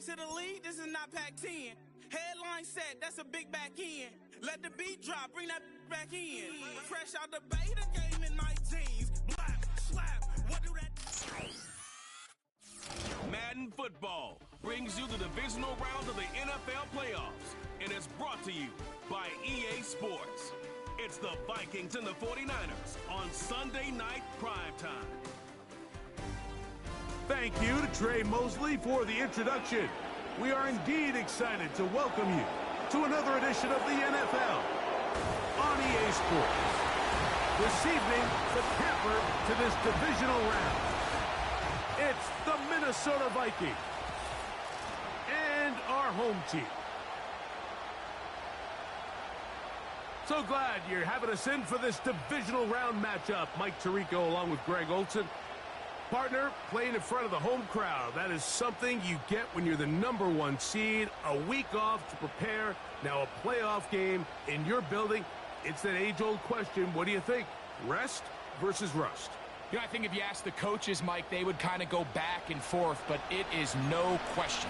to the lead, this is not Pac-10. Headline set, that's a big back end. Let the beat drop, bring that back in. Fresh out the beta game in 19s. Blap, slap, what do that? Madden Football brings you the divisional round of the NFL playoffs, and it's brought to you by EA Sports. It's the Vikings and the 49ers on Sunday night primetime. Thank you to Trey Mosley for the introduction. We are indeed excited to welcome you to another edition of the NFL on EA Sports. This evening, the capper to this divisional round. It's the Minnesota Vikings and our home team. So glad you're having us in for this divisional round matchup. Mike Tirico along with Greg Olson. Partner, playing in front of the home crowd. That is something you get when you're the #1 seed. A week off to prepare. Now a playoff game in your building. It's that age-old question. What do you think? Rest versus rust? You know, I think if you ask the coaches, Mike, they would kind of go back and forth, but it is no question.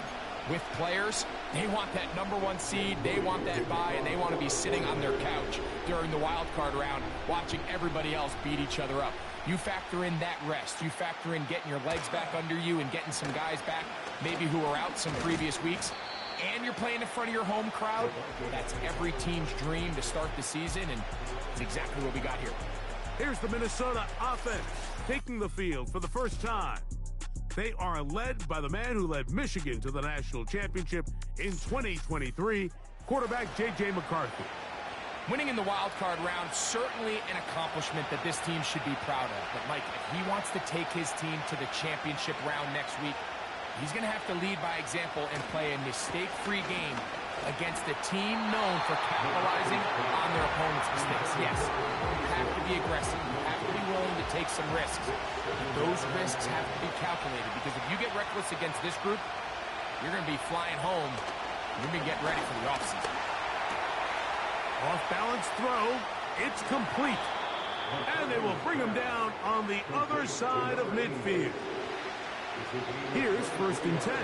With players, they want that #1 seed, they want that bye, and they want to be sitting on their couch during the wild card round watching everybody else beat each other up. You factor in that rest. You factor in getting your legs back under you and getting some guys back maybe who were out some previous weeks, and you're playing in front of your home crowd. That's every team's dream to start the season, and it's exactly what we got here. Here's the Minnesota offense taking the field for the first time. They are led by the man who led Michigan to the national championship in 2023, quarterback J.J. McCarthy. Winning in the wild card round, certainly an accomplishment that this team should be proud of. But, Mike, if he wants to take his team to the championship round next week, he's going to have to lead by example and play a mistake-free game against a team known for capitalizing on their opponent's mistakes. Yes, you have to be aggressive. You have to be willing to take some risks. And those risks have to be calculated, because if you get reckless against this group, you're going to be flying home. You're going to be getting ready for the offseason. Off-balance throw. It's complete. And they will bring him down on the other side of midfield. Here's 1st and 10.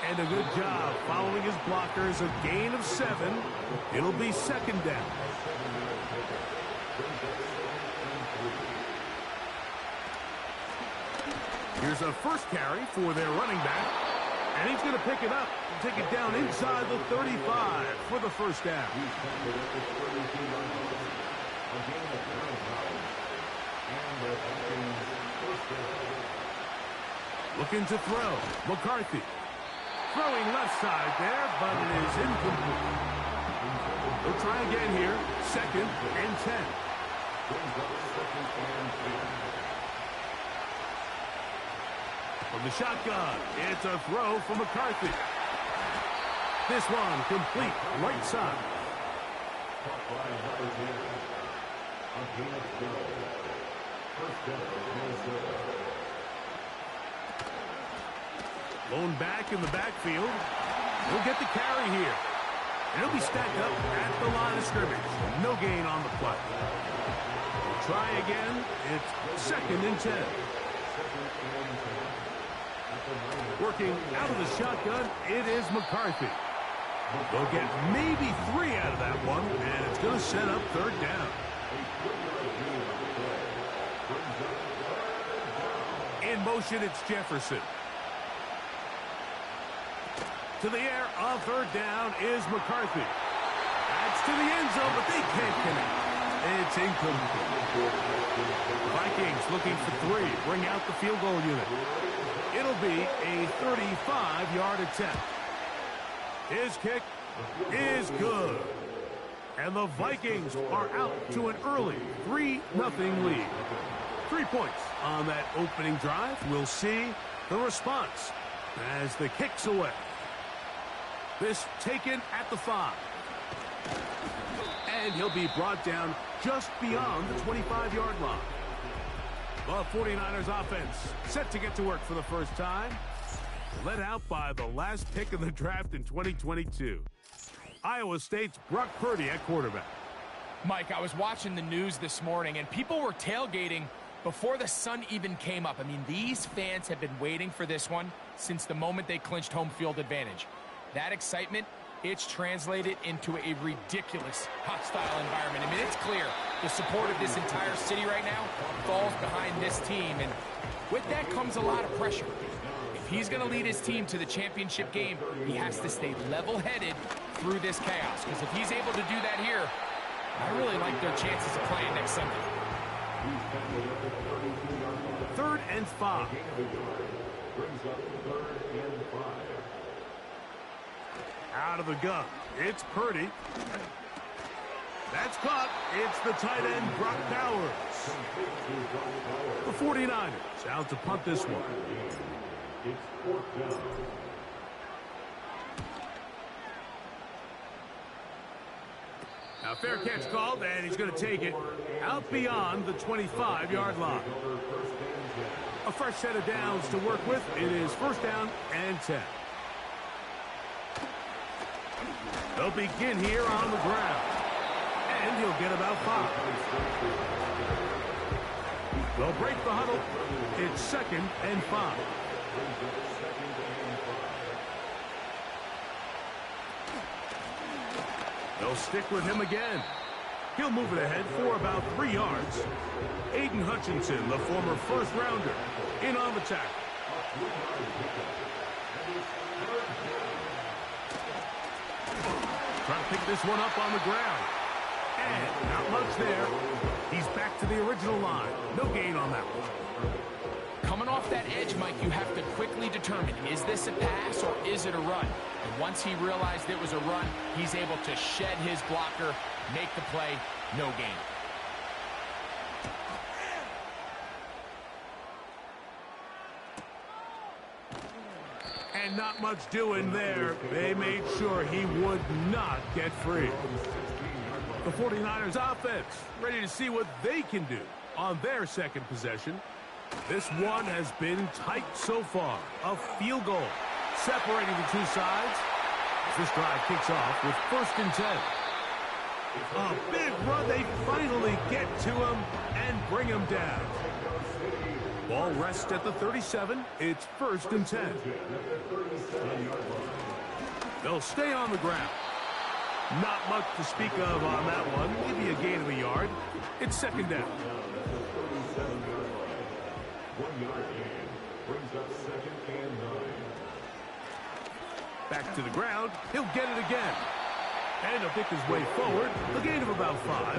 And a good job following his blockers. A gain of 7. It'll be 2nd down. Here's a first carry for their running back. And he's going to pick it up and take it down inside the 35 for the 1st down. Looking to throw. McCarthy. Throwing left side there, but it is incomplete. They'll try again here. 2nd and 10. From the shotgun, it's a throw for McCarthy. This one complete, right side. Blown back in the backfield. He'll get the carry here. And he'll be stacked up at the line of scrimmage. No gain on the play. We'll try again. It's 2nd and 10. Working out of the shotgun, it is McCarthy. They'll get maybe 3 out of that one, and it's going to set up 3rd down. In motion, it's Jefferson. To the air on 3rd down is McCarthy. That's to the end zone, but they can't connect. It's incomplete. Vikings looking for 3. Bring out the field goal unit. It'll be a 35-yard attempt. His kick is good. And the Vikings are out to an early 3-0 lead. 3 points on that opening drive. We'll see the response as the kick's away. This taken at the 5. And he'll be brought down just beyond the 25-yard line. The 49ers offense set to get to work for the first time. Led out by the last pick of the draft in 2022. Iowa State's Brock Purdy at quarterback. Mike, I was watching the news this morning, and people were tailgating Before the sun even came up, I mean, these fans have been waiting for this one since the moment they clinched home field advantage. That excitement, it's translated into a ridiculous hostile environment. I mean, it's clear the support of this entire city right now falls behind this team, and with that comes a lot of pressure. If he's going to lead his team to the championship game, he has to stay level-headed through this chaos, because if he's able to do that here, I really like their chances of playing next Sunday. 3rd and 5. Out of the gun, it's Purdy. That's caught. It's the tight end, Brock Bowers. The 49ers out to punt this one. Now, fair catch called, and he's going to take it out beyond the 25-yard line. A fresh set of downs to work with. It is 1st down and 10. They'll begin here on the ground, and he'll get about 5. They'll break the huddle. It's 2nd and 5. They'll stick with him again. He'll move it ahead for about 3 yards. Aiden Hutchinson, the former 1st-rounder, in on the tackle. Trying to pick this one up on the ground. And not much there. He's back to the original line. No gain on that one. Coming off that edge, Mike, you have to quickly determine, is this a pass or is it a run? And once he realized it was a run, he's able to shed his blocker, make the play, no gain. And not much doing there. They made sure he would not get free. The 49ers offense ready to see what they can do on their 2nd possession. This one has been tight so far. A field goal separating the 2 sides. This drive kicks off with 1st and 10. A big run. They finally get to him and bring him down. Ball rests at the 37. It's 1st and 10. They'll stay on the ground. Not much to speak of on that one. Maybe a gain of a yard. It's 2nd down. 1-yard gain brings up 2nd and 9. Back to the ground. He'll get it again. And he'll pick his way forward. A gain of about 5.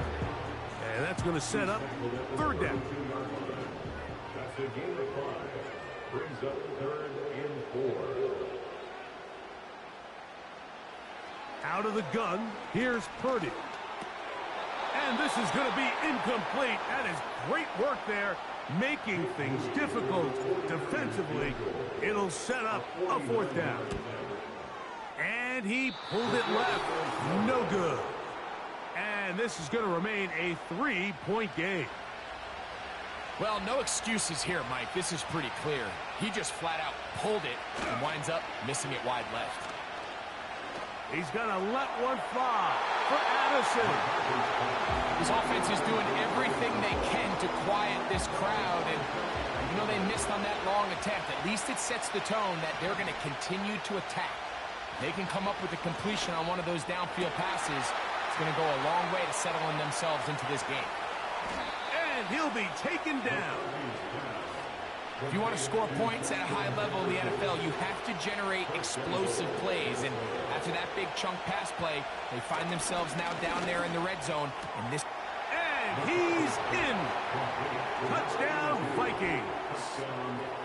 And that's going to set up 3rd down. That's a gain of 5. Brings up 3rd and 4. Out of the gun, here's Purdy. And this is going to be incomplete. That is great work there, making things difficult defensively. It'll set up a 4th down. And he pulled it left. No good. And this is going to remain a 3-point game. Well, no excuses here, Mike. This is pretty clear. He just flat out pulled it and winds up missing it wide left. He's going to let one fly for Addison. This offense is doing everything they can to quiet this crowd, and you know they missed on that long attempt. At least it sets the tone that they're going to continue to attack. They can come up with a completion on one of those downfield passes. It's going to go a long way to settling themselves into this game. And he'll be taken down. If you want to score points at a high level in the NFL, you have to generate explosive plays. And after that big chunk pass play, they find themselves now down there in the red zone. And he's in. Touchdown, Vikings.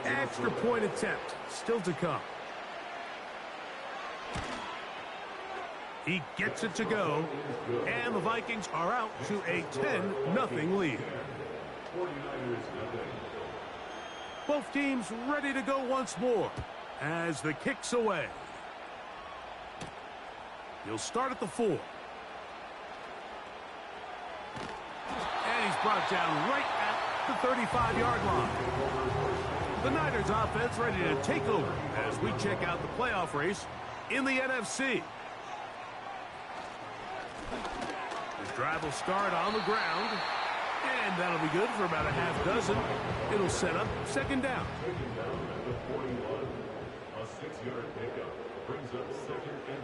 Extra point attempt still to come. He gets it to go. And the Vikings are out to a 10-0 lead. Both teams ready to go once more as the kick's away. He'll start at the 4. And he's brought down right at the 35-yard line. The Niners offense ready to take over as we check out the playoff race in the NFC. This drive will start on the ground. And that'll be good for about a half dozen. It'll set up second down. Taken down at the 41. A 6-yard pickup brings up 2nd and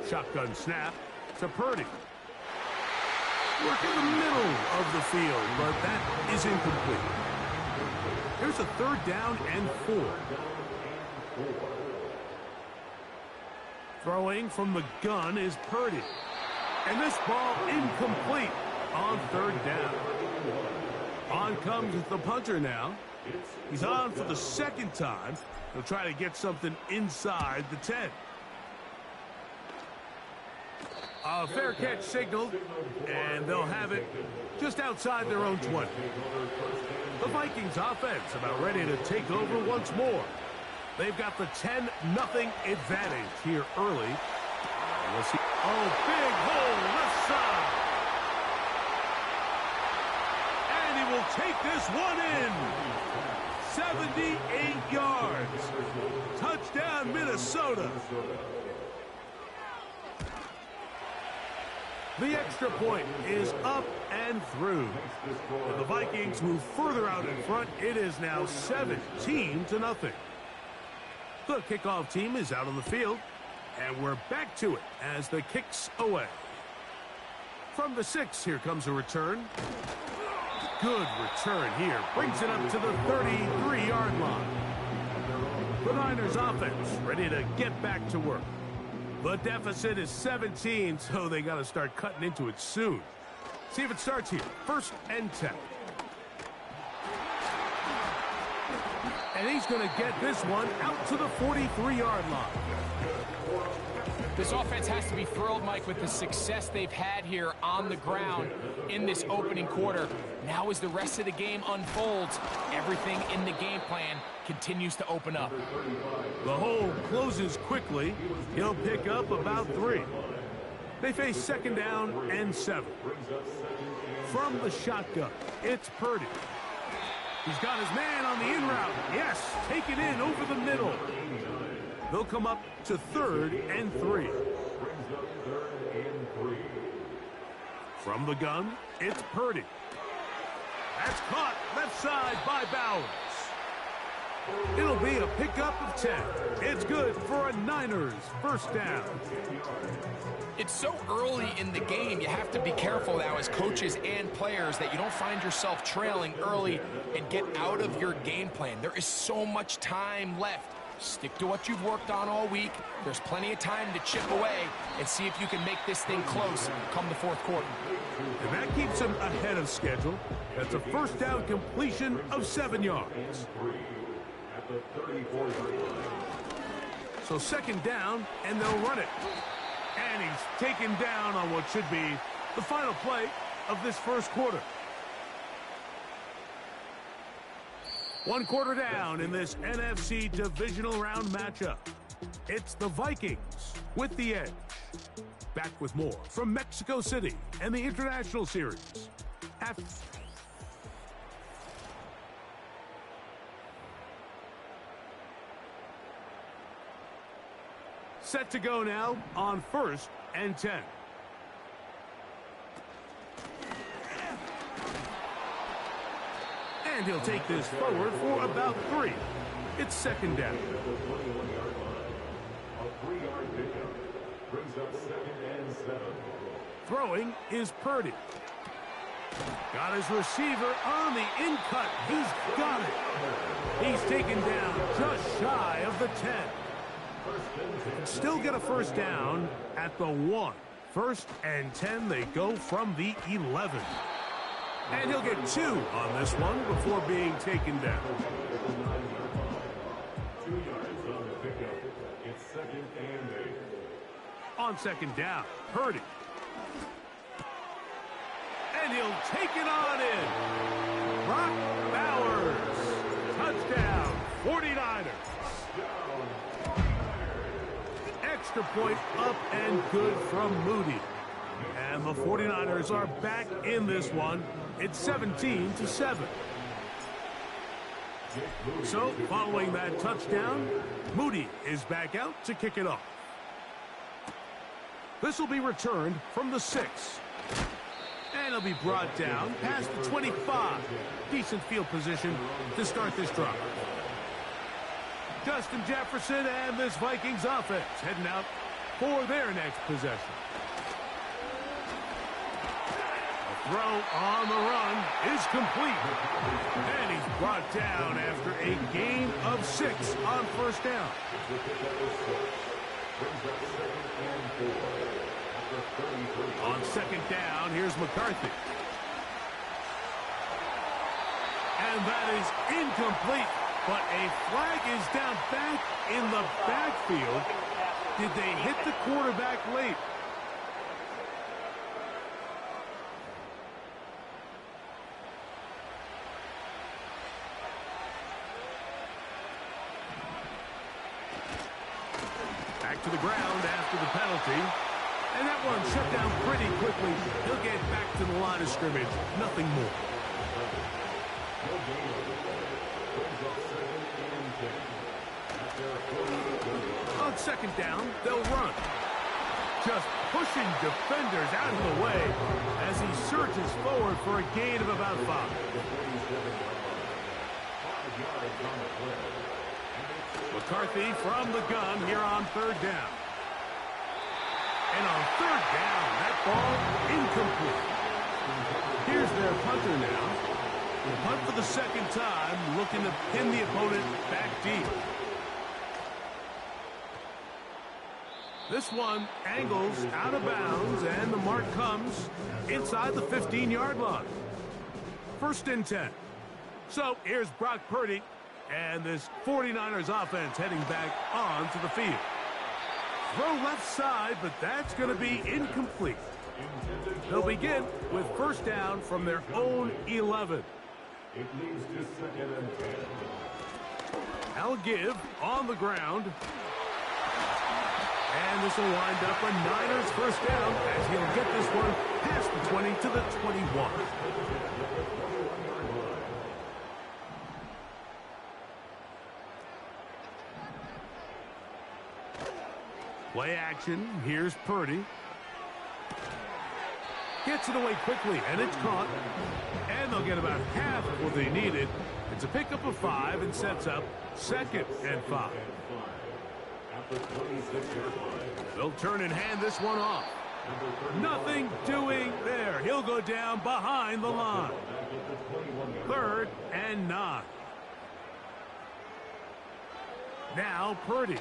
4. Shotgun snap to Purdy. Work in the middle of the field, but that is incomplete. Here's a 3rd down and 4. Throwing from the gun is Purdy. And this ball incomplete on 3rd down. On comes the punter now. He's on for the 2nd time. He'll try to get something inside the 10. A fair catch signaled, and they'll have it just outside their own 20. The Vikings offense about ready to take over once more. They've got the 10-0 advantage here early. We'll see. Oh, big hole left side. And he will take this one in. 78 yards. Touchdown, Minnesota. The extra point is up and through. And the Vikings move further out in front. It is now 17-0. The kickoff team is out on the field, and we're back to it as the kick's away. From the 6, here comes a return. Good return here. Brings it up to the 33-yard line. The Niners offense ready to get back to work. The deficit is 17, so they got to start cutting into it soon. See if it starts here. 1st and 10. And he's going to get this one out to the 43-yard line. This offense has to be thrilled, Mike, with the success they've had here on the ground in this opening quarter. Now as the rest of the game unfolds, everything in the game plan continues to open up. The hole closes quickly. He'll pick up about 3. They face 2nd down and 7. From the shotgun, it's Purdy. He's got his man on the in route. Yes, take it in over the middle. They'll come up to 3rd and 3. From the gun, it's Purdy. That's caught left side by Bowers. It'll be a pickup of 10. It's good for a Niners 1st down. It's so early in the game, you have to be careful now as coaches and players that you don't find yourself trailing early and get out of your game plan. There is so much time left. Stick to what you've worked on all week. There's plenty of time to chip away and see if you can make this thing close come the 4th quarter. And that keeps them ahead of schedule. That's a 1st down completion of 7 yards. So 2nd down, and they'll run it. And he's taken down on what should be the final play of this 1st quarter. 1 quarter down in this NFC Divisional Round matchup. It's the Vikings with the edge. Back with more from Mexico City and the International Series. Set to go now on 1st and 10. And he'll take this forward for about 3. It's 2nd down. A 3-yard pickup brings up 2nd and 7. Throwing is Purdy. Got his receiver on the in-cut. He's got it. He's taken down just shy of the 10. Still get a 1st down at the 1. 1st and 10, they go from the 11. And he'll get 2 on this one before being taken down. 2 yards on the pickup. It's 2nd and 8. On 2nd down, Purdy. And he'll take it on in. Brock Bowers. Touchdown, 49ers. Extra point up and good from Moody. And the 49ers are back in this one. It's 17-7. So, following that touchdown, Moody is back out to kick it off. This will be returned from the 6. And he'll be brought down past the 25. Decent field position to start this drive. Justin Jefferson and this Vikings offense heading out for their next possession. A throw on the run is complete. And he's brought down after a gain of 6 on first down. On second down, here's McCarthy. And that is incomplete. But a flag is down back in the backfield. Did they hit the quarterback late? Back to the ground after the penalty. And that one shut down pretty quickly. He'll get back to the line of scrimmage. Nothing more. On second down, they'll run. Just pushing defenders out of the way as he surges forward for a gain of about 5. McCarthy from the gun here on third down. And on third down, that ball incomplete. Here's their punter now. Will punt for the second time, looking to pin the opponent back deep. This one angles out of bounds, and the mark comes inside the 15-yard line. 1st and 10. So here's Brock Purdy and this 49ers offense heading back onto the field. Throw left side, but that's going to be incomplete. They'll begin with first down from their own 11. It leads to 2nd and 10. I'll give on the ground. And this will wind up a Niners first down as he'll get this one past the 20 to the 21. Play action. Here's Purdy. Gets it away quickly, and it's caught. And they'll get about half of what they needed. It's a pickup of 5 and sets up 2nd and 5. They'll turn and hand this one off. Nothing doing there. He'll go down behind the line. 3rd and 9. Now Purdy.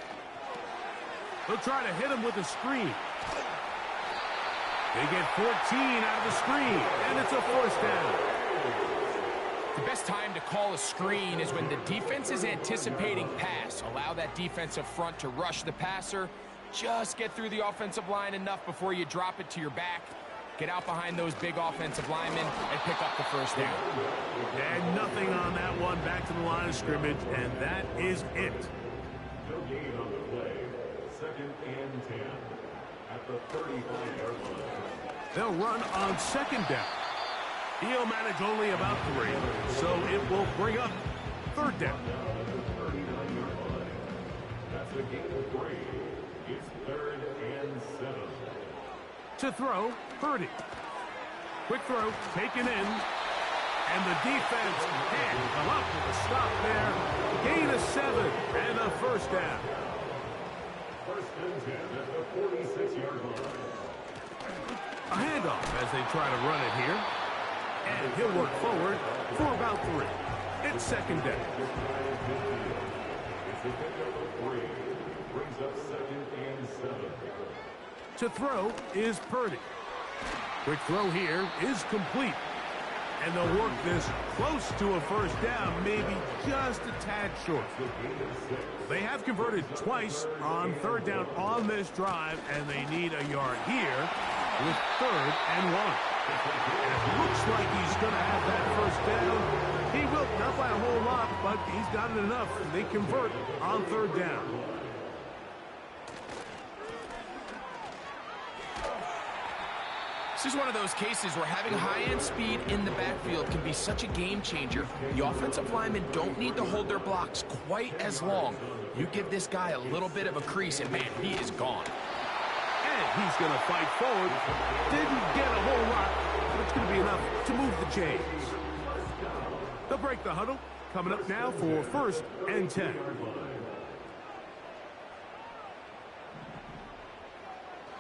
They'll try to hit him with a screen. They get 14 out of the screen, and it's a 1st down. The best time to call a screen is when the defense is anticipating pass. Allow that defensive front to rush the passer. Just get through the offensive line enough before you drop it to your back. Get out behind those big offensive linemen and pick up the 1st down. And nothing on that one. Back to the line of scrimmage, and that is it. No gain on the play. 2nd and 10 at the 35-yard line. They'll run on 2nd down. He'll manage only about 3, so it will bring up 3rd down. That's a gain of 3. It's 3rd and 7. To throw, Purdy. Quick throw, taken in. And the defense can't come up with a stop there. Gain of 7 and a 1st down. 1st and 10 at the 46-yard line. A handoff as they try to run it here. And he'll work forward for about 3. It's 2nd down. It's a pickup of 3. Brings up 2nd and 7. To throw is Purdy. Quick throw here is complete. And they'll work this close to a 1st down, maybe just a tad short. They have converted twice on 3rd down on this drive, and they need a yard here with 3rd and 1. And it looks like he's going to have that 1st down. He will, not by a whole lot, but he's got it enough. They convert on 3rd down. This is one of those cases where having high-end speed in the backfield can be such a game changer. The offensive linemen don't need to hold their blocks quite as long. You give this guy a little bit of a crease, and man, he is gone. And he's going to fight forward. Didn't get a whole lot, but it's going to be enough to move the chains. They'll break the huddle. Coming up now for 1st and 10.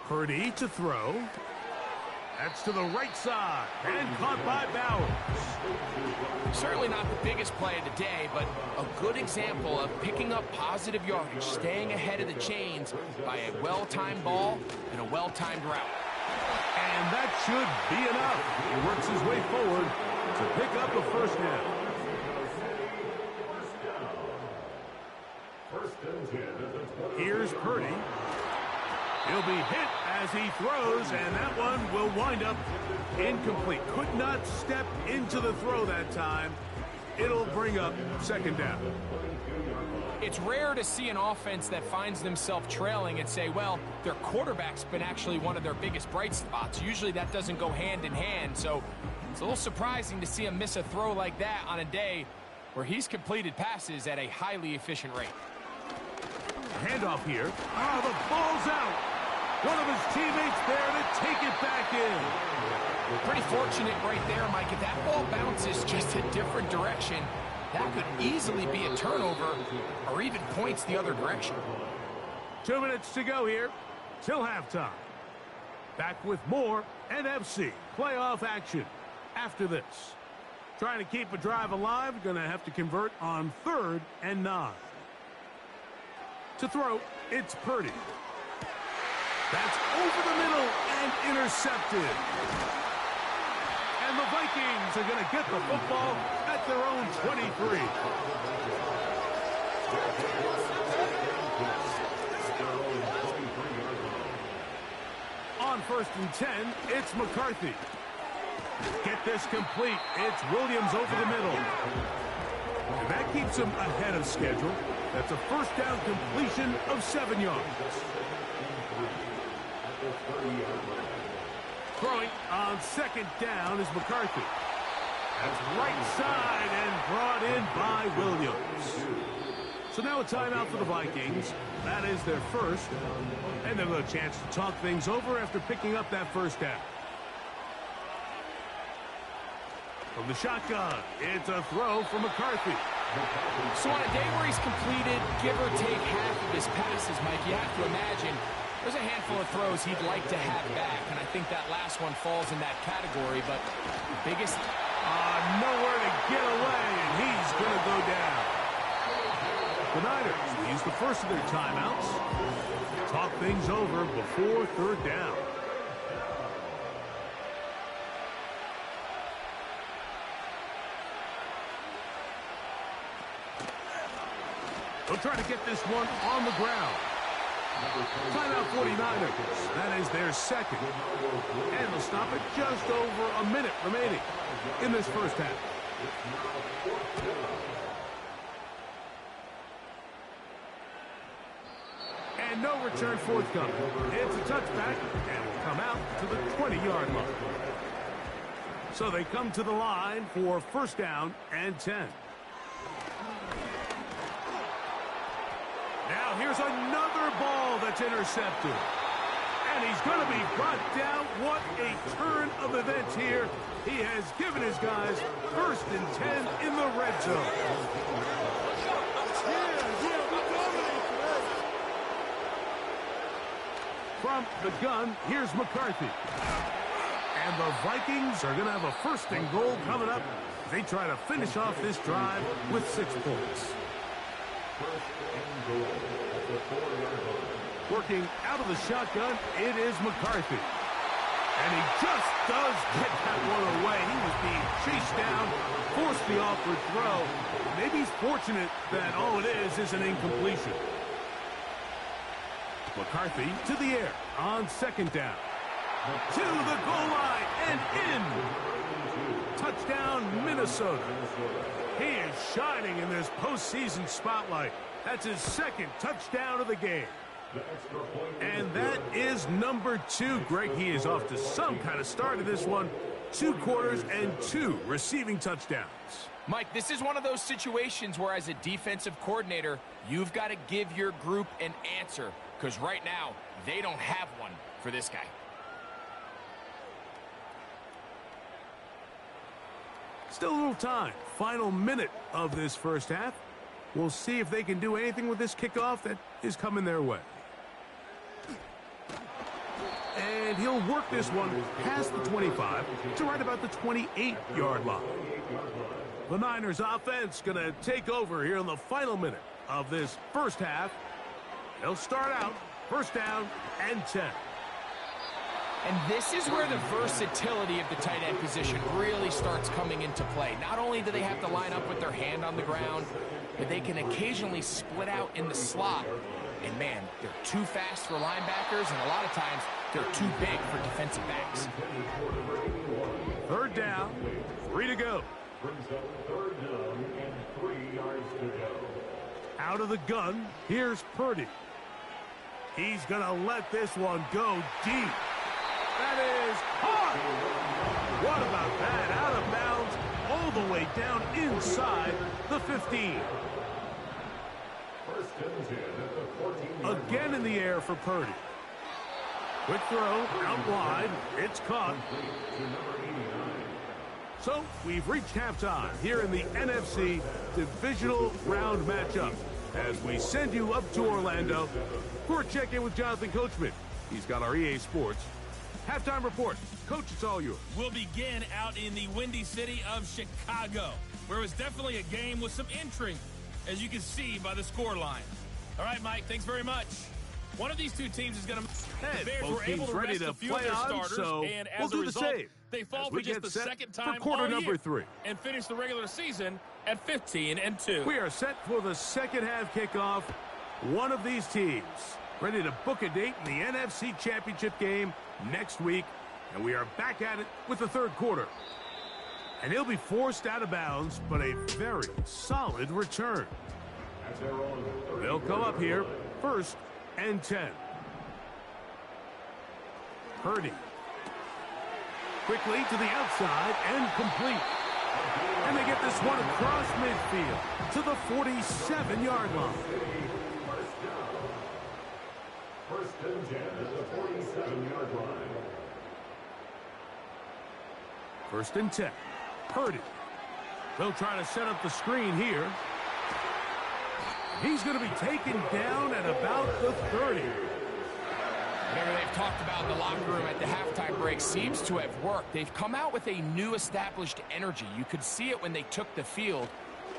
Purdy to throw. That's to the right side, and caught by Bowers. Certainly not the biggest play of the day, but a good example of picking up positive yardage, staying ahead of the chains by a well-timed ball and a well-timed route. And that should be enough. He works his way forward to pick up a first down. Here's Purdy. He'll be hit as he throws, and that one will wind up incomplete. Could not step into the throw that time. It'll bring up 2nd down. It's rare to see an offense that finds themselves trailing and say, well, their quarterback's been actually one of their biggest bright spots. Usually that doesn't go hand in hand, so it's a little surprising to see him miss a throw like that on a day where he's completed passes at a highly efficient rate. Handoff here. Oh, the ball's out. One of his teammates there to take it back in. Pretty fortunate right there, Mike. If that ball bounces just a different direction, that could easily be a turnover or even points the other direction. 2 minutes to go here till halftime. Back with more NFC playoff action after this. Trying to keep a drive alive, going to have to convert on 3rd and 9. To throw, it's Purdy. That's over the middle and intercepted. And the Vikings are going to get the football at their own 23. On 1st and 10, it's McCarthy. Get this complete. It's Williams over the middle. And that keeps him ahead of schedule. That's a 1st down completion of 7 yards. Throwing on 2nd down is McCarthy. That's right side and brought in by Williams. So now a timeout for the Vikings. That is their first. And they'll have a chance to talk things over after picking up that 1st down. From the shotgun, it's a throw for McCarthy. So on a day where he's completed, give or take half of his passes, Mike, you have to imagine there's a handful of throws he'd like to have back, and I think that last one falls in that category, but the biggest... nowhere to get away, and he's going to go down. The Niners use the first of their timeouts. Talk things over before 3rd down. They'll try to get this one on the ground. Timeout 49ers. That is their 2nd. And they'll stop it just over a minute remaining in this 1st half. And no return forthcoming. It's a touchback, and it'll come out to the 20-yard line. So they come to the line for 1st down and 10. Now here's another ball that's intercepted. And he's going to be brought down. What a turn of events here. He has given his guys 1st and 10 in the red zone. From the gun, here's McCarthy. And the Vikings are going to have a 1st and goal coming up. They try to finish off this drive with 6 points. Working out of the shotgun, it is McCarthy. And he just does get that one away. He was being chased down, forced the awkward throw. Maybe he's fortunate that all it is an incompletion. McCarthy to the air on 2nd down. To the goal line and in. Touchdown, Minnesota. He is shining in this postseason spotlight. That's his 2nd touchdown of the game. And that is number 2. Greg, he is off to some kind of start in this one. 2 quarters and 2 receiving touchdowns. Mike, this is one of those situations where as a defensive coordinator, you've got to give your group an answer. Because right now, they don't have one for this guy. Still a little time. Final minute of this first half. We'll see if they can do anything with this kickoff that is coming their way. And he'll work this one past the 25 to right about the 28-yard line. The Niners offense going to take over here in the final minute of this first half. They'll start out first down and 10. And this is where the versatility of the tight end position really starts coming into play. Not only do they have to line up with their hand on the ground, but they can occasionally split out in the slot. And man, they're too fast for linebackers, and a lot of times they're too big for defensive backs. Third down, 3 to go. Brings up third down and 3 yards to go. Out of the gun, here's Purdy. He's going to let this one go deep. That is hard. What about that? Out of bounds, all the way down inside the 15. First and 10 at the 14. Again in the air for Purdy. Quick throw, out wide. It's caught. To number 89. So we've reached halftime here in the NFC Divisional Round matchup as we send you up to Orlando for a check-in with Jonathan Coachman. He's got our EA Sports halftime report. Coach, it's all yours. We'll begin out in the windy city of Chicago, where it was definitely a game with some intrigue, as you can see by the score line. All right, Mike, thanks very much. One of these two teams is going to... And The Bears both were able teams to ready rest to a few of play their on, starters, so and we'll as do a result, the same they fall as for we just get the set second for time quarter all number year 3. and finish the regular season at 15-2. We are set for the second half kickoff. One of these teams ready to book a date in the NFC Championship game next week, and we are back at it with the third quarter. And he'll be forced out of bounds, but a very solid return. They'll come up here first and 10. Purdy. Quickly to the outside and complete. And they get this one across midfield to the 47-yard line. First and 10 at the 47-yard line. First and 10. Purdy. They'll try to set up the screen here. He's going to be taken down at about the 30. Whatever they've talked about in the locker room at the halftime break seems to have worked. They've come out with a new established energy. You could see it when they took the field.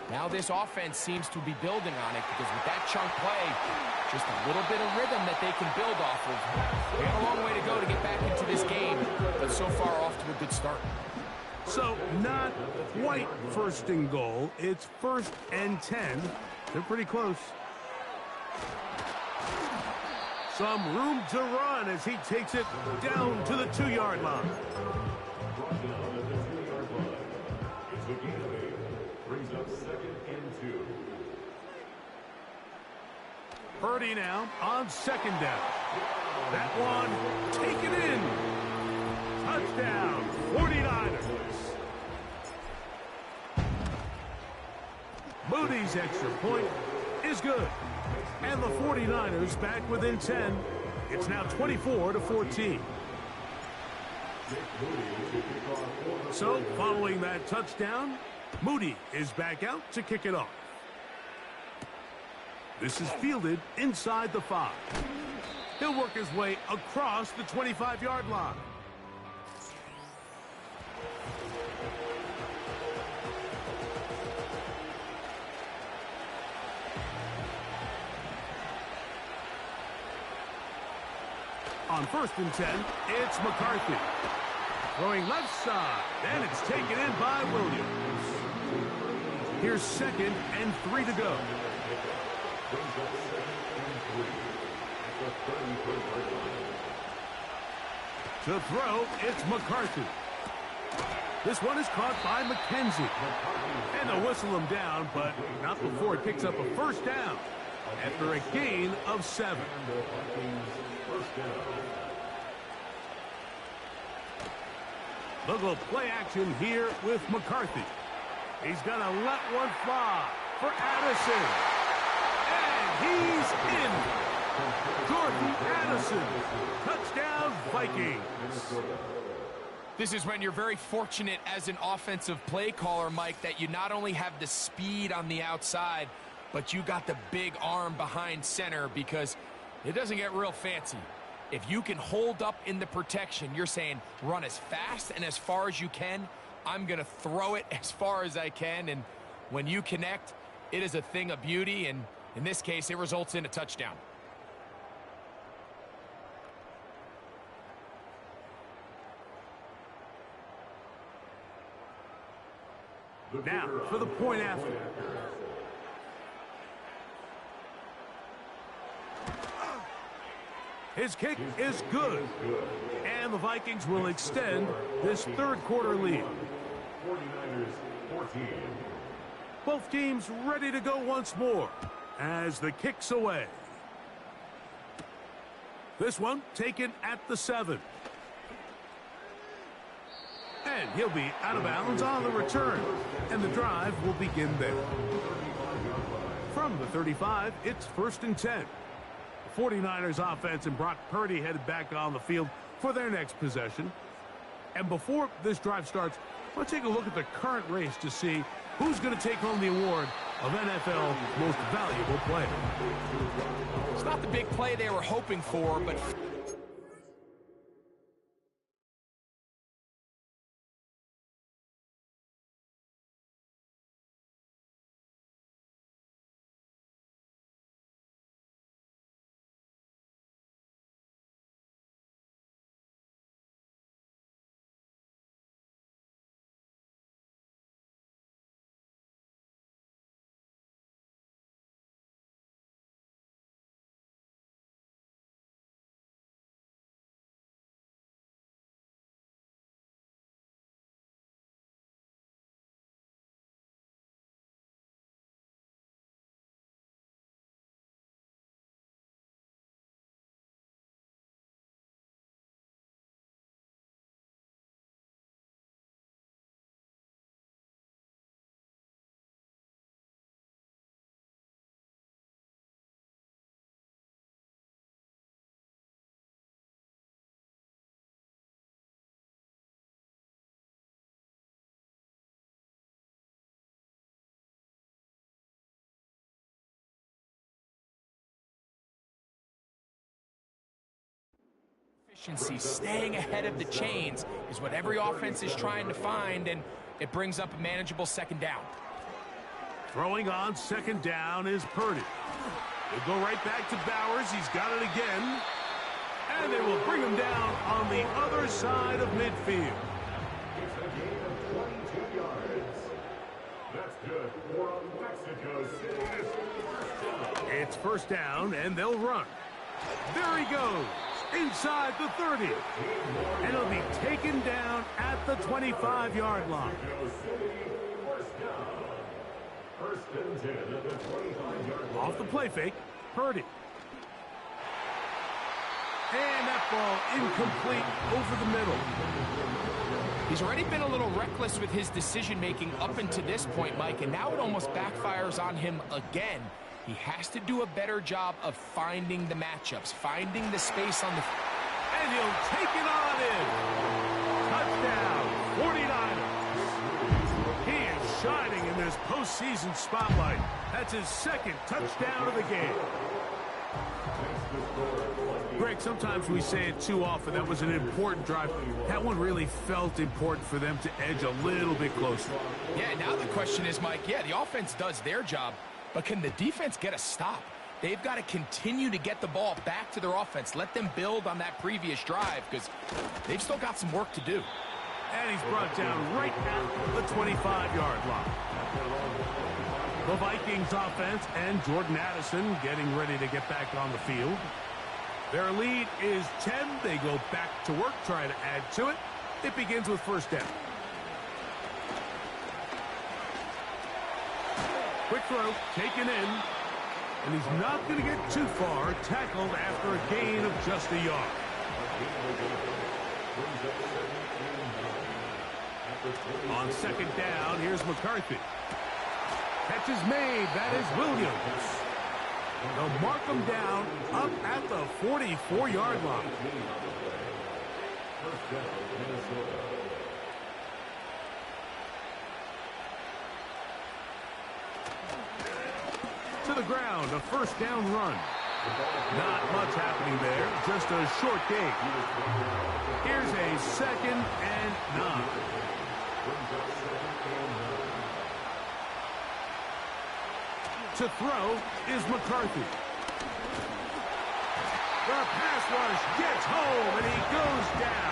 Now this offense seems to be building on it because with that chunk play, just a little bit of rhythm that they can build off of. They have a long way to go to get back into this game, but so far off to a good start. So not quite first and goal. It's first and 10. They're pretty close. Some room to run as he takes it down to the 2-yard line. Brought down at the 2-yard line. It's a gain. Brings up second and 2. Purdy now on second down. That one taken in. Touchdown, 49ers. Moody's extra point is good. And the 49ers back within 10. It's now 24-14. So, following that touchdown, Moody is back out to kick it off. This is fielded inside the 5. He'll work his way across the 25-yard line. On first and 10, it's McCarthy. Throwing left side, and it's taken in by Williams. Here's second and 3 to go. To throw, it's McCarthy. This one is caught by McKenzie. And they'll whistle him down, but not before it picks up a first down after a gain of 7. They'll go play action here with McCarthy. He's going to let one fly for Addison. And he's in. Jordan Addison. Touchdown, Vikings. This is when you're very fortunate as an offensive play caller, Mike, that you not only have the speed on the outside, but you got the big arm behind center, because it doesn't get real fancy. If you can hold up in the protection, you're saying run as fast and as far as you can. I'm going to throw it as far as I can, and when you connect, it is a thing of beauty, and in this case, it results in a touchdown. Now for the point after. His kick is good. And the Vikings will extend this third quarter lead. 49ers 14. Both teams ready to go once more as the kick's away. This one taken at the 7. And he'll be out of bounds on the return. And the drive will begin there. From the 35, it's 1st and 10. The 49ers offense and Brock Purdy headed back on the field for their next possession. And before this drive starts, let's take a look at the current race to see who's going to take home the award of NFL Most Valuable Player. It's not the big play they were hoping for, but efficiency, staying ahead of the chains is what every offense is trying to find, and it brings up a manageable 2nd down. Throwing on 2nd down is Purdy. He'll go right back to Bowers. He's got it again. And they will bring him down on the other side of midfield. It's a gain of 22 yards. That's good for Mexico City. It's 1st down, and they'll run. There he goes, inside the 30. And he'll be taken down at the 25-yard line. First and 10 at the 25-yard line. Off the play fake, Purdy. And that ball incomplete over the middle. He's already been a little reckless with his decision-making up until this point, Mike, and now it almost backfires on him again. He has to do a better job of finding the matchups, finding the space on the... And he'll take it on in. Touchdown, 49ers. He is shining in this postseason spotlight. That's his 2nd touchdown of the game. Greg, sometimes we say it too often. That was an important drive. That one really felt important for them to edge a little bit closer. Yeah, now the question is, Mike, yeah, the offense does their job, but can the defense get a stop? They've got to continue to get the ball back to their offense. Let them build on that previous drive, because they've still got some work to do. And he's brought down right at the 25-yard line. The Vikings offense and Jordan Addison getting ready to get back on the field. Their lead is 10. They go back to work, try to add to it. It begins with 1st down. Quick throw, taken in. And he's not going to get too far, tackled after a gain of just a yard. On 2nd down, here's McCarthy. Catch is made. That is Williams. They'll mark him down up at the 44-yard line. First down, Minnesota. To the ground, a first down run. Not much happening there, just a short gain. Here's a 2nd and 9. To throw is McCarthy. The pass rush gets home, and he goes down.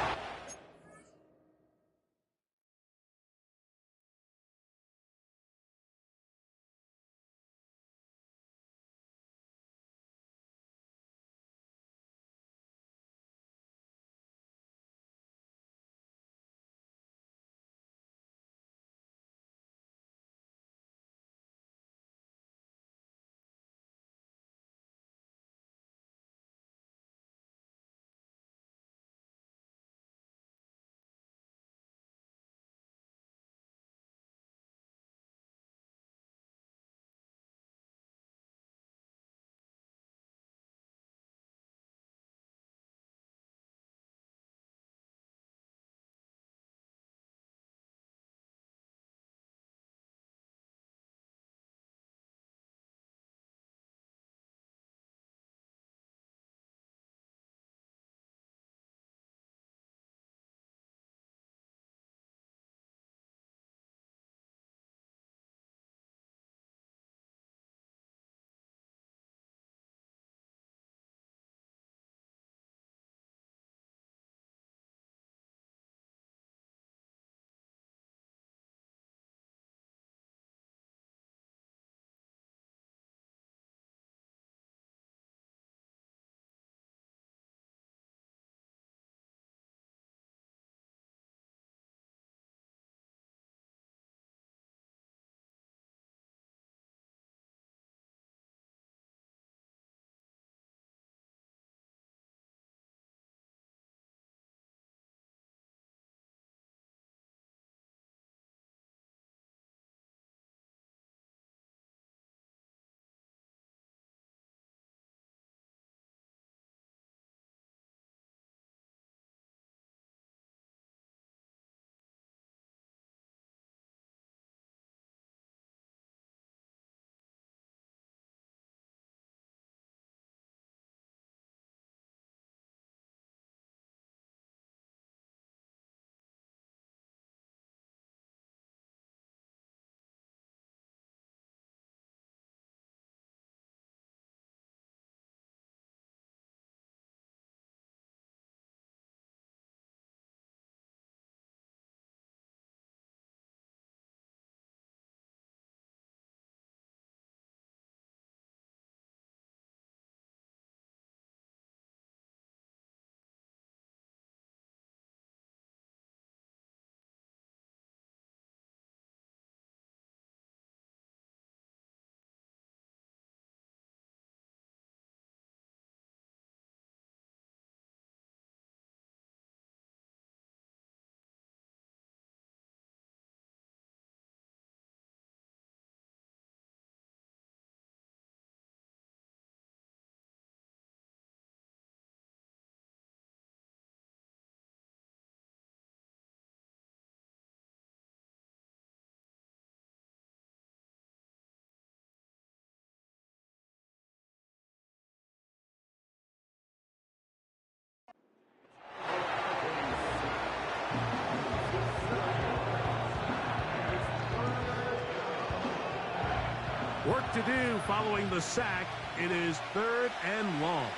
Work to do following the sack. It is 3rd and long.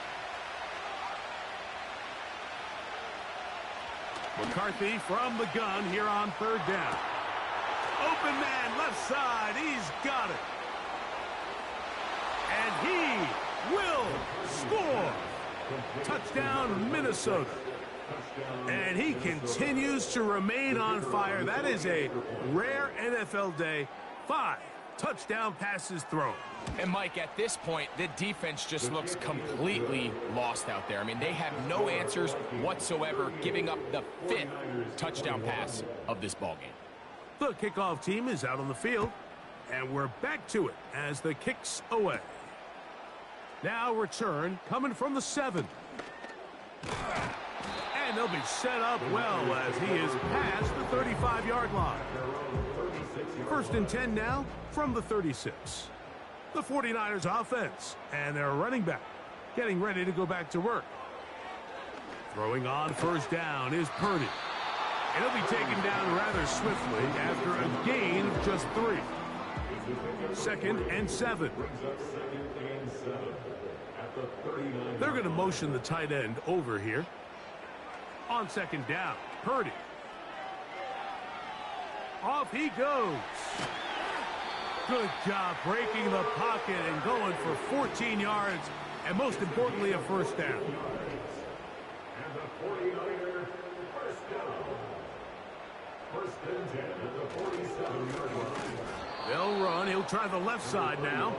McCarthy from the gun here on 3rd down. Open man, left side. He's got it. And he will score. Touchdown, Minnesota. And he continues to remain on fire. That is a rare NFL day. 5 touchdown passes thrown. And, Mike, at this point, the defense just looks completely lost out there. I mean, they have no answers whatsoever, giving up the 5th touchdown pass of this ballgame. The kickoff team is out on the field, and we're back to it as the kick's away. Now return coming from the 7. And And they'll be set up well as he is past the 35-yard line. 1st and 10 now from the 36. The 49ers offense and their running back getting ready to go back to work. Throwing on 1st down is Purdy. And he'll be taken down rather swiftly after a gain of just 3. 2nd and 7. They're going to motion the tight end over here. On 2nd down, Purdy. Off he goes. Good job breaking the pocket and going for 14 yards, and most importantly, a 1st down. And the 49ers first down. 1st and 10 at the 47-yard line. They'll run. He'll try the left side now.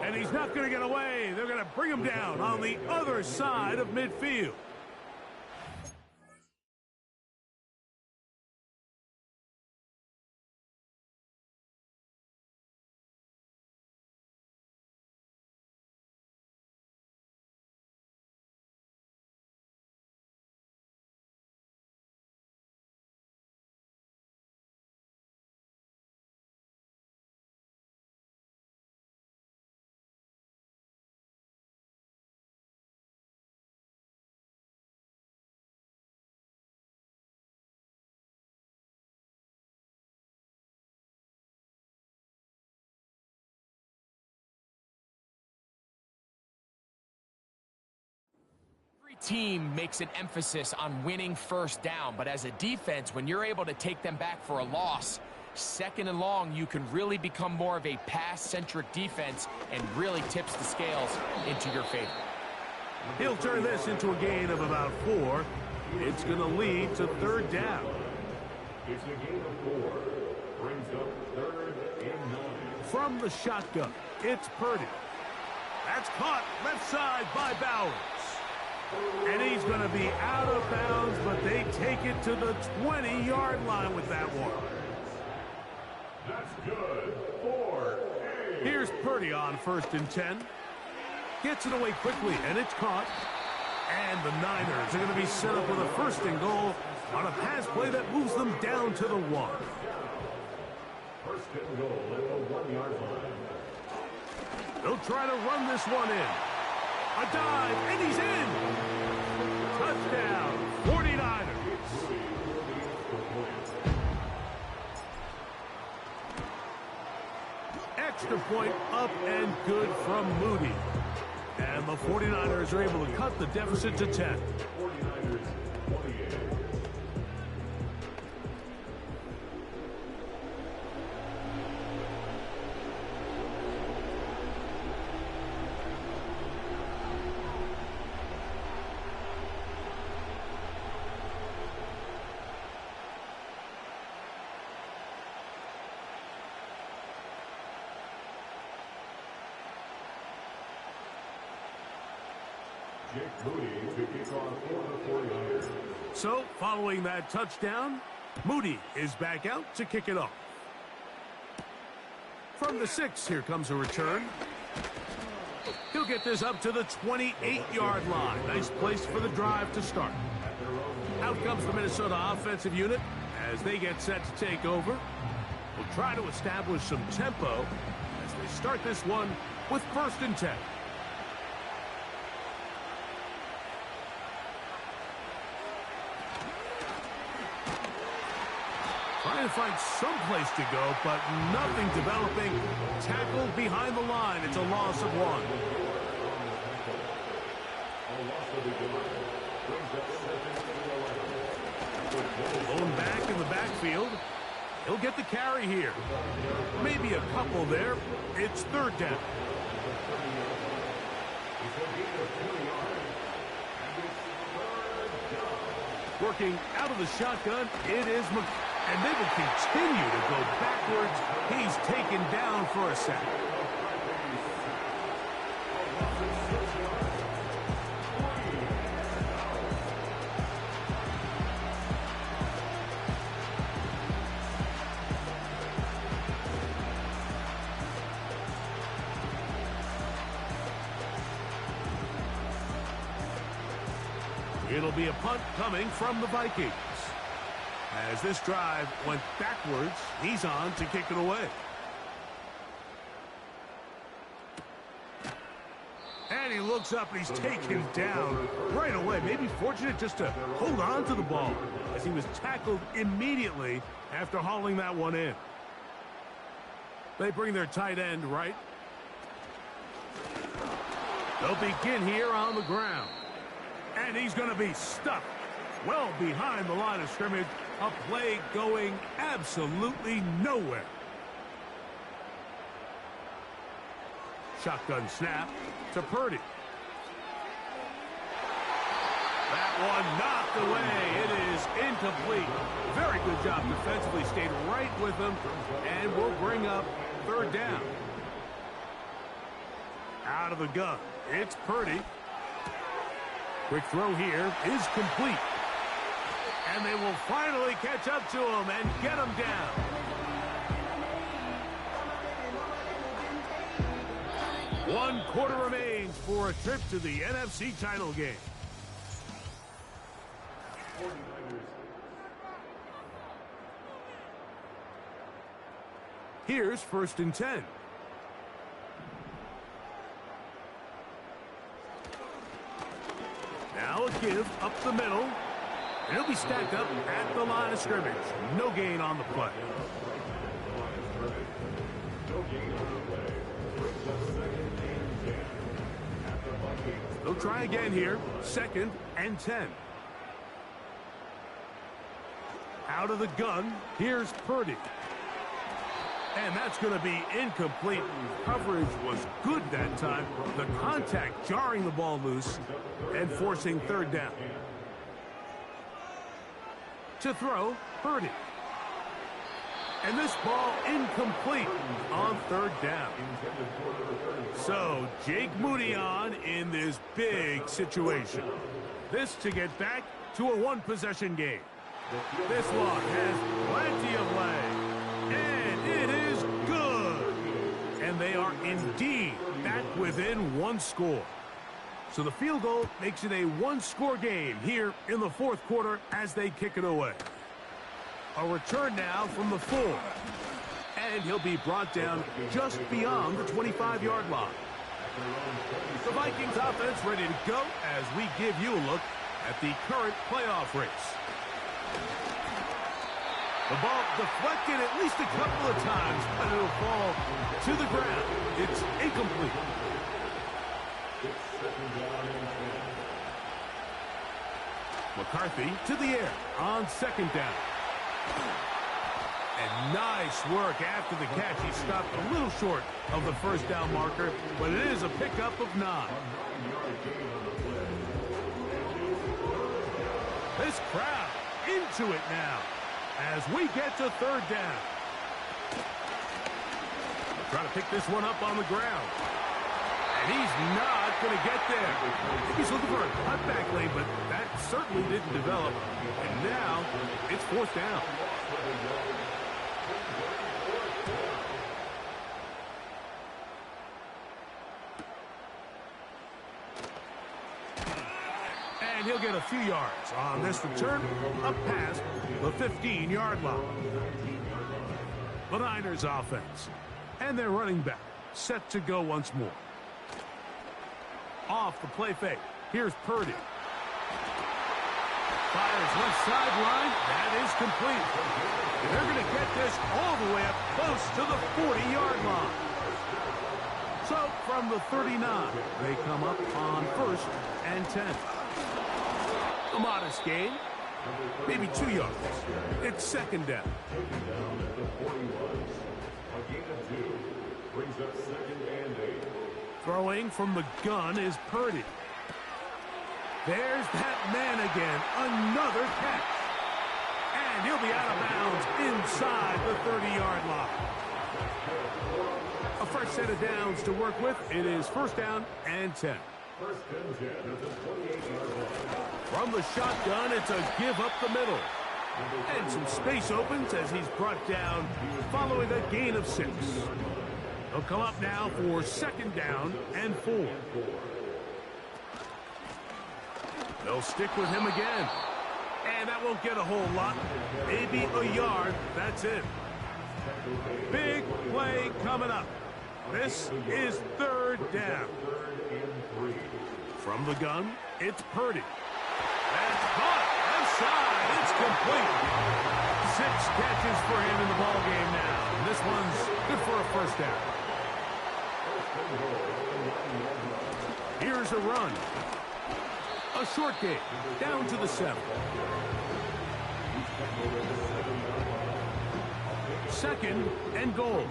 And he's not going to get away. They're going to bring him down on the other side of midfield. Team makes an emphasis on winning 1st down, but as a defense, when you're able to take them back for a loss, 2nd and long, you can really become more of a pass-centric defense and really tips the scales into your favor. He'll turn this into a gain of about 4. It's going to lead to 3rd down. It's a gain of 4. Brings up 3rd and 9. From the shotgun, it's Purdy. That's caught left side by Bowers. And he's going to be out of bounds, but they take it to the 20-yard line with that one. That's good. 4. Here's Purdy on 1st and 10. Gets it away quickly, and it's caught. And the Niners are going to be set up with a 1st and goal on a pass play that moves them down to the 1. 1st and goal at the 1-yard line. They'll try to run this one in. A dive, and he's in. Touchdown, 49ers. Extra point up and good from Moody. And the 49ers are able to cut the deficit to 10. 49ers 28. So, following that touchdown, Moody is back out to kick it off. From the 6, here comes a return. He'll get this up to the 28-yard line. Nice place for the drive to start. Out comes the Minnesota offensive unit as they get set to take over. We'll try to establish some tempo as they start this one with 1st and 10. Trying to find some place to go, but nothing developing. Tackled behind the line. It's a loss of 1. Blown back in the backfield. He'll get the carry here. Maybe a couple there. It's 3rd down. Working out of the shotgun, it is and they will continue to go backwards. He's taken down for a sack. It'll be a punt coming from the Vikings. As this drive went backwards, he's on to kick it away. And he looks up and he's taken down right away. Maybe fortunate just to hold on to the ball as he was tackled immediately after hauling that one in. They bring their tight end right. They'll begin here on the ground. And he's going to be stuck well behind the line of scrimmage. A play going absolutely nowhere. Shotgun snap to Purdy. That one knocked away. It is incomplete. Very good job defensively. Stayed right with him. And we'll bring up third down. Out of the gun. It's Purdy. Quick throw here is complete. And they will finally catch up to him and get him down. One quarter remains for a trip to the NFC title game. Here's 1st and 10. Now a give up the middle. And he'll be stacked up at the line of scrimmage. No gain on the play. They'll try again here. 2nd and 10. Out of the gun, here's Purdy. And that's going to be incomplete. Coverage was good that time. The contact jarring the ball loose and forcing third down. To throw, Purdy. And this ball incomplete on third down. So Jake Moody on in this big situation. This to get back to a one-possession game. This one has plenty of leg. And it is good. And they are indeed back within one score. So the field goal makes it a one-score game here in the fourth quarter as they kick it away. A return now from the 4. And he'll be brought down just beyond the 25-yard line. The Vikings offense ready to go as we give you a look at the current playoff race. The ball deflected at least a couple of times, but it'll fall to the ground. It's incomplete. McCarthy to the air on 2nd down. And nice work after the catch. He stopped a little short of the first down marker, but it is a pickup of 9. This crowd into it now as we get to third down. Trying to pick this one up on the ground. And he's not going to get there. He's looking for a cutback lane, but that certainly didn't develop. And now it's 4th down. And he'll get a few yards on this return up past the 15-yard line. The Niners offense and their running back set to go once more. Off the play fake. Here's Purdy. Fires left sideline. That is complete. And they're going to get this all the way up close to the 40-yard line. So from the 39, they come up on 1st and 10. A modest gain. Maybe 2 yards. It's 2nd down. Brings up 2nd and 8. Throwing from the gun is Purdy. There's that man again. Another catch. And he'll be out of bounds inside the 30-yard line. A fresh set of downs to work with. It is 1st down and 10. 1st and 10 at the 28-yard line. From the shotgun, it's a give up the middle. And some space opens as he's brought down following a gain of 6. They'll come up now for 2nd down and 4. They'll stick with him again. And that won't get a whole lot. Maybe a yard. That's it. Big play coming up. This is third down. From the gun, it's Purdy. That's caught. Outside. It's complete. 6 catches for him in the ballgame now. And this one's good for a first down. Here's a run. A short game. Down to the 7. 2nd and goal.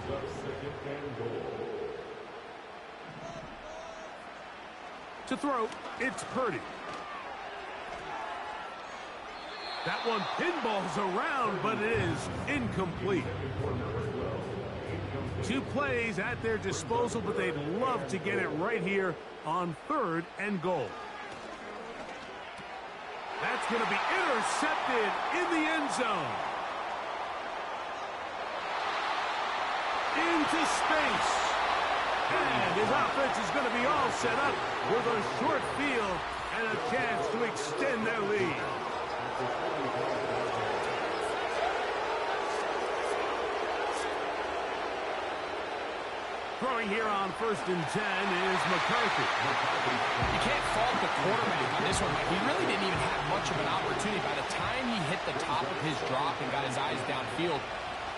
To throw, it's Purdy. That one pinballs around, but it is incomplete. 2 plays at their disposal, but they'd love to get it right here on 3rd and goal. That's going to be intercepted in the end zone. Into space. And his offense is going to be all set up with a short field and a chance to extend their lead. Throwing here on 1st and 10 is McCarthy. You can't fault the quarterback on this one, Mike. He really didn't even have much of an opportunity. By the time he hit the top of his drop and got his eyes downfield,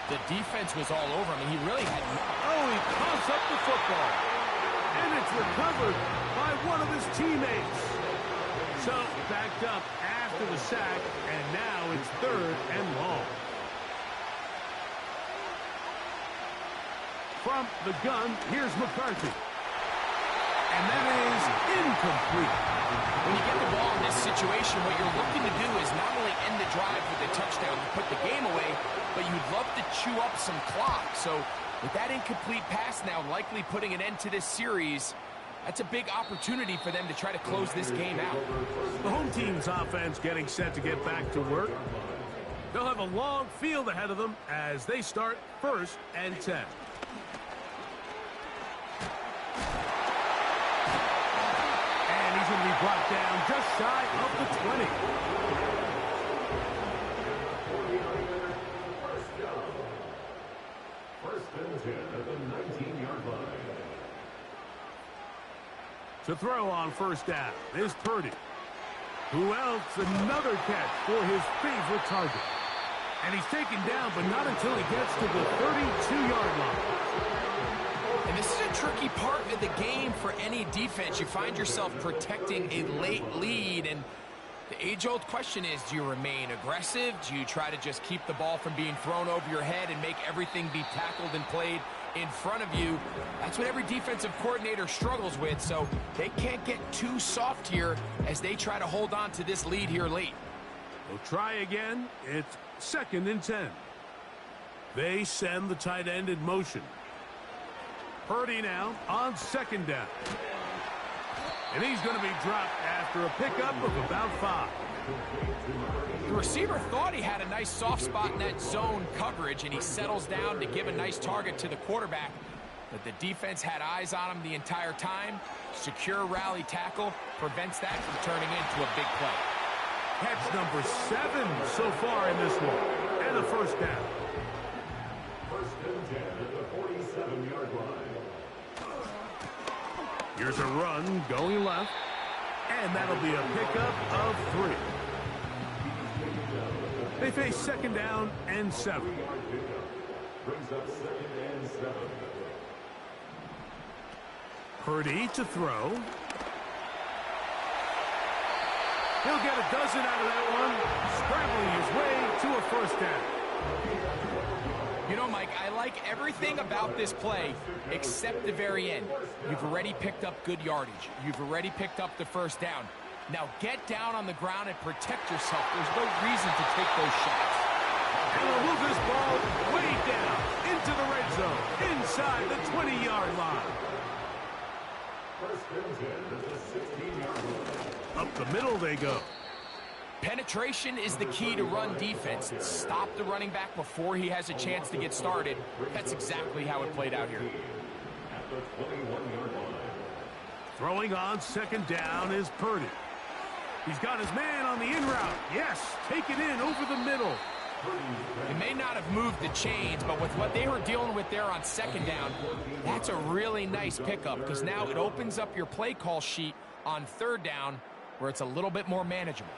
the defense was all over him, and he really had... Oh, he coughs up the football. And it's recovered by one of his teammates. So, backed up after the sack, and now it's 3rd and long. From the gun, here's McCarthy. And that is incomplete. When you get the ball in this situation, what you're looking to do is not only end the drive with a touchdown to put the game away, but you'd love to chew up some clock. So with that incomplete pass now likely putting an end to this series, that's a big opportunity for them to try to close this game out. The home team's offense getting set to get back to work. They'll have a long field ahead of them as they start 1st and 10. And he's going to be brought down just shy of the 20. First and 10 at the 19-yard line. To throw on 1st down is Purdy. Who else? Another catch for his favorite target. And he's taken down, but not until he gets to the 32-yard line. And this is a tricky part of the game for any defense. You find yourself protecting a late lead, and the age-old question is, do you remain aggressive? Do you try to just keep the ball from being thrown over your head and make everything be tackled and played in front of you? That's what every defensive coordinator struggles with, so they can't get too soft here as they try to hold on to this lead here late. They'll try again. It's 2nd and 10. They send the tight end in motion. Purdy now on 2nd down. And he's going to be dropped after a pickup of about 5. The receiver thought he had a nice soft spot in that zone coverage, and he settles down to give a nice target to the quarterback. But the defense had eyes on him the entire time. Secure rally tackle prevents that from turning into a big play. Catch number 7 so far in this one. And a 1st down. First and 10 at the 47-yard line. Here's a run going left. And that'll be a pickup of 3. They face 2nd down and 7. Brings up 2nd and 7. Purdy to throw. He'll get a dozen out of that one, scrambling his way to a 1st down. You know, Mike, I like everything about this play except the very end. You've already picked up good yardage. You've already picked up the 1st down. Now get down on the ground and protect yourself. There's no reason to take those shots. And we'll move this ball way down into the red zone, inside the 20-yard line. First and 10 at the 16-yard line. Up the middle they go. Penetration is the key to run defense. Stop the running back before he has a chance to get started. That's exactly how it played out here. At the 21-yard line. Throwing on 2nd down is Purdy. He's got his man on the in route. Yes, take it in over the middle. It may not have moved the chains, but with what they were dealing with there on second down, that's a really nice pickup because now it opens up your play call sheet on third down where it's a little bit more manageable.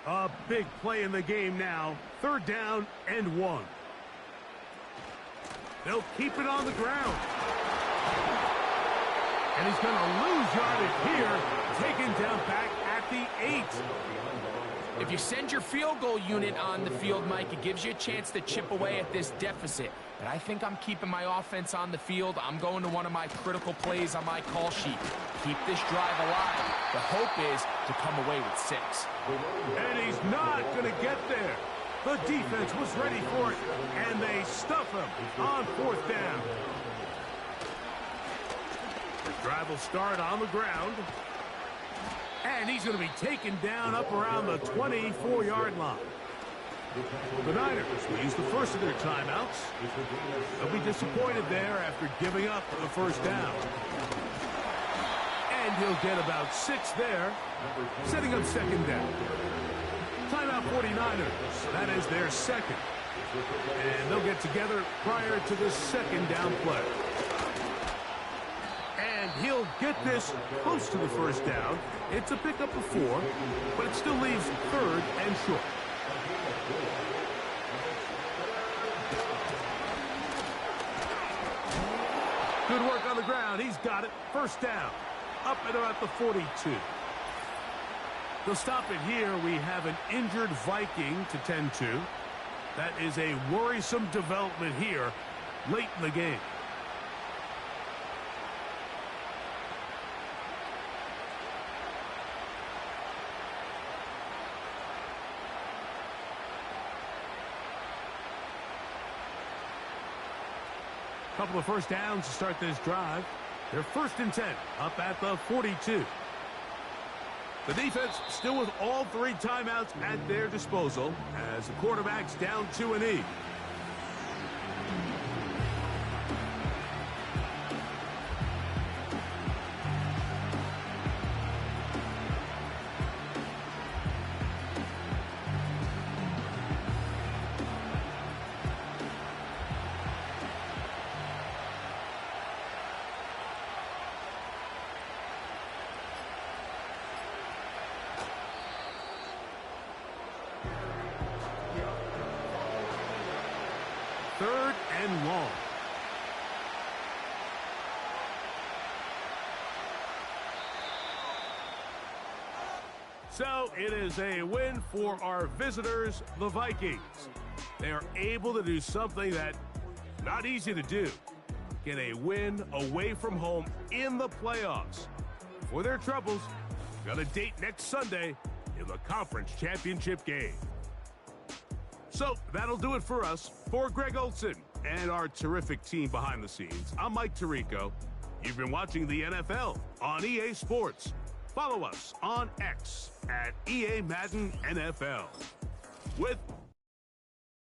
A big play in the game now. 3rd down and 1. They'll keep it on the ground. And he's going to lose yardage here, taken down back at the 8. If you send your field goal unit on the field, Mike, it gives you a chance to chip away at this deficit. But I think I'm keeping my offense on the field. I'm going to one of my critical plays on my call sheet. Keep this drive alive. The hope is to come away with 6. And he's not going to get there. The defense was ready for it, and they stuff him on 4th down. The drive will start on the ground. And he's going to be taken down up around the 24-yard line. The Niners will use the first of their timeouts. They'll be disappointed there after giving up the 1st down. And he'll get about 6 there, setting up 2nd down. Timeout 49ers. That is their 2nd. And they'll get together prior to the 2nd down play. And he'll get this close to the 1st down. It's a pickup of 4, but it still leaves 3rd and short. Good work on the ground. He's got it. 1st down. Up at about the 42. They'll stop it here. We have an injured Viking to tend to. That is a worrisome development here late in the game. Couple of 1st downs to start this drive. They're 1st and 10 up at the 42. The defense still with all 3 timeouts at their disposal as the quarterback's down to an E. Third and long. So it is a win for our visitors, the Vikings. They are able to do something that not easy to do. Get a win away from home in the playoffs. For their troubles, got a date next Sunday in the conference championship game. So that'll do it for us. For Greg Olson and our terrific team behind the scenes, I'm Mike Tirico. You've been watching the NFL on EA Sports. Follow us on X at EA Madden NFL. With